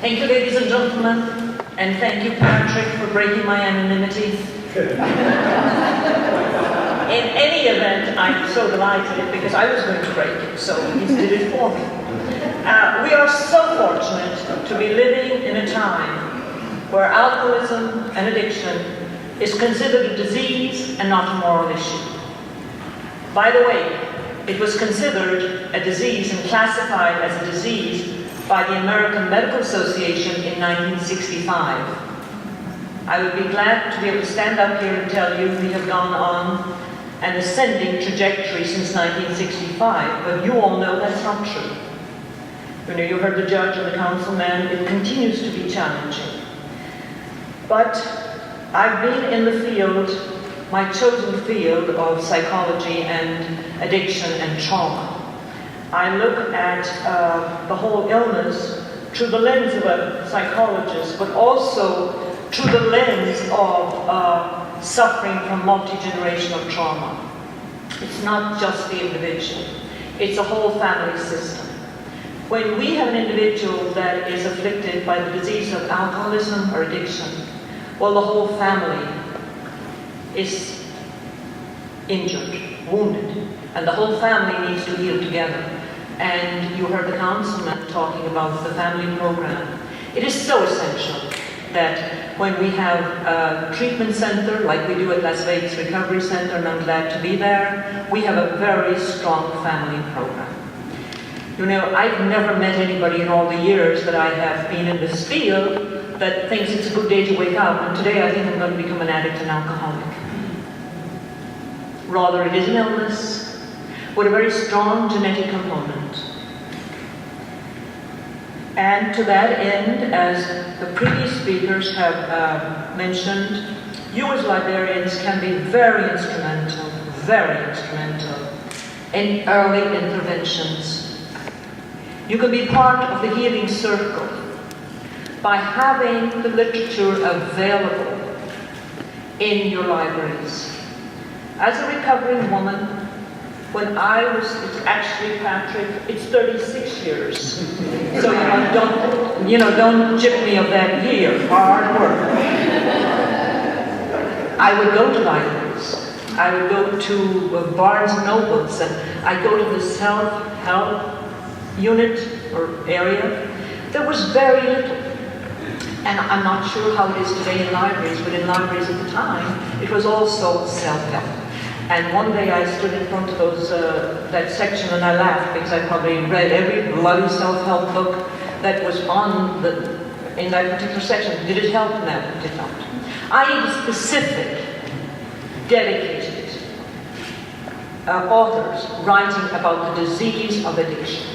Thank you, ladies and gentlemen, and thank you, Patrick, for breaking my anonymity. In any event, I'm so delighted because I was going to break it, so he did it for me. We are so fortunate to be living in a time where alcoholism and addiction is considered a disease and not a moral issue. By the way, it was considered a disease and classified as a disease by the American Medical Association in 1965. I would be glad to be able to stand up here and tell you we have gone on an ascending trajectory since 1965, but you all know that's not true. You know, you heard the judge and the councilman, it continues to be challenging. But I've been in the field, my chosen field of psychology and addiction and trauma. I look at the whole illness through the lens of a psychologist, but also through the lens of suffering from multi-generational trauma. It's not just the individual, it's a whole family system. When we have an individual that is afflicted by the disease of alcoholism or addiction, well, the whole family is injured, wounded, and the whole family needs to heal together. And you heard the councilman talking about the family program. It is so essential that when we have a treatment center, like we do at Las Vegas Recovery Center, and I'm glad to be there, we have a very strong family program. You know, I've never met anybody in all the years that I have been in this field that thinks it's a good day to wake up, and today I think I'm going to become an addict and alcoholic. Rather, it is an illness with a very strong genetic component. And to that end, as the previous speakers have mentioned, you as librarians can be very instrumental in early interventions. You can be part of the healing circle by having the literature available in your libraries. As a recovering woman, when I was, it's actually, Patrick, it's 36 years. So don't chip me of that year, hard work. I would go to libraries. I would go to Barnes and Nobles, and I'd go to the self-help unit or area. There was very little. And I'm not sure how it is today in libraries, but in libraries at the time, it was also self-help. And one day I stood in front of that section and I laughed because I probably read every bloody self-help book that was in that particular section. Did it help? No, it did not. I need specific, dedicated authors writing about the disease of addiction.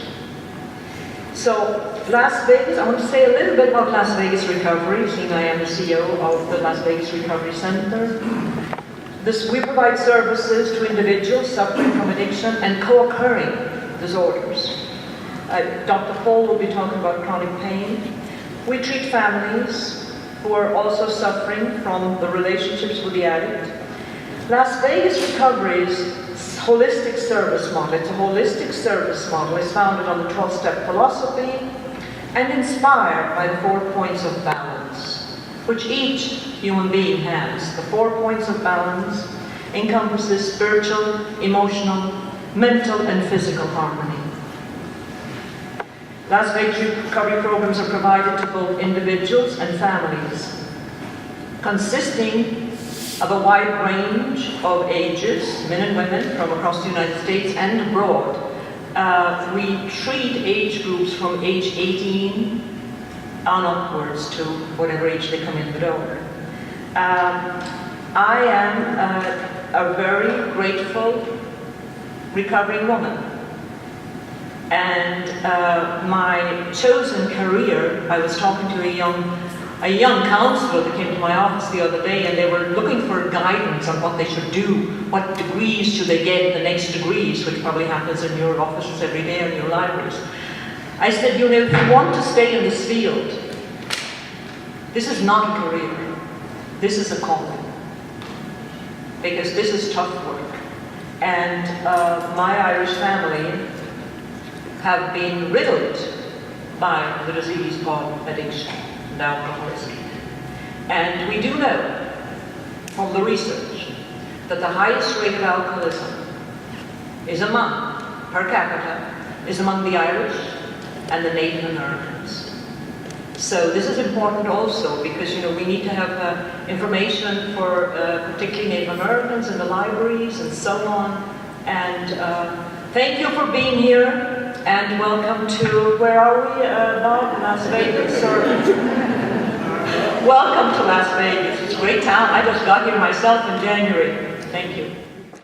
So Las Vegas, I want to say a little bit about Las Vegas Recovery, seeing I am the CEO of the Las Vegas Recovery Center. We provide services to individuals suffering from addiction and co-occurring disorders. Dr. Paul will be talking about chronic pain. We treat families who are also suffering from the relationships with the addict. Las Vegas Recovery's holistic service model, it's a holistic service model, is founded on the 12-step philosophy and inspired by the 4 points of balance, which each human being has. The 4 points of balance encompasses spiritual, emotional, mental, and physical harmony. Las Vegas recovery programs are provided to both individuals and families, consisting of a wide range of ages, men and women from across the United States and abroad. We treat age groups from age 18 on upwards to whatever age they come in the door. I am a very grateful recovering woman. And my chosen career, I was talking to a young counselor that came to my office the other day, and they were looking for guidance on what they should do. What degrees should they get, the next degrees, which probably happens in your offices every day or in your libraries. I said, if you want to stay in this field, this is not a career. This is a calling. Because this is tough work. And my Irish family have been riddled by the disease called addiction and alcoholism. And we do know from the research that the highest rate of alcoholism is among, per capita, is among the Irish and the Native Americans. So this is important also because, you know, we need to have information for particularly Native Americans in the libraries and so on. And thank you for being here. And welcome to, where are we, Bob? Las Vegas? Or welcome to Las Vegas. It's a great town. I just got here myself in January. Thank you.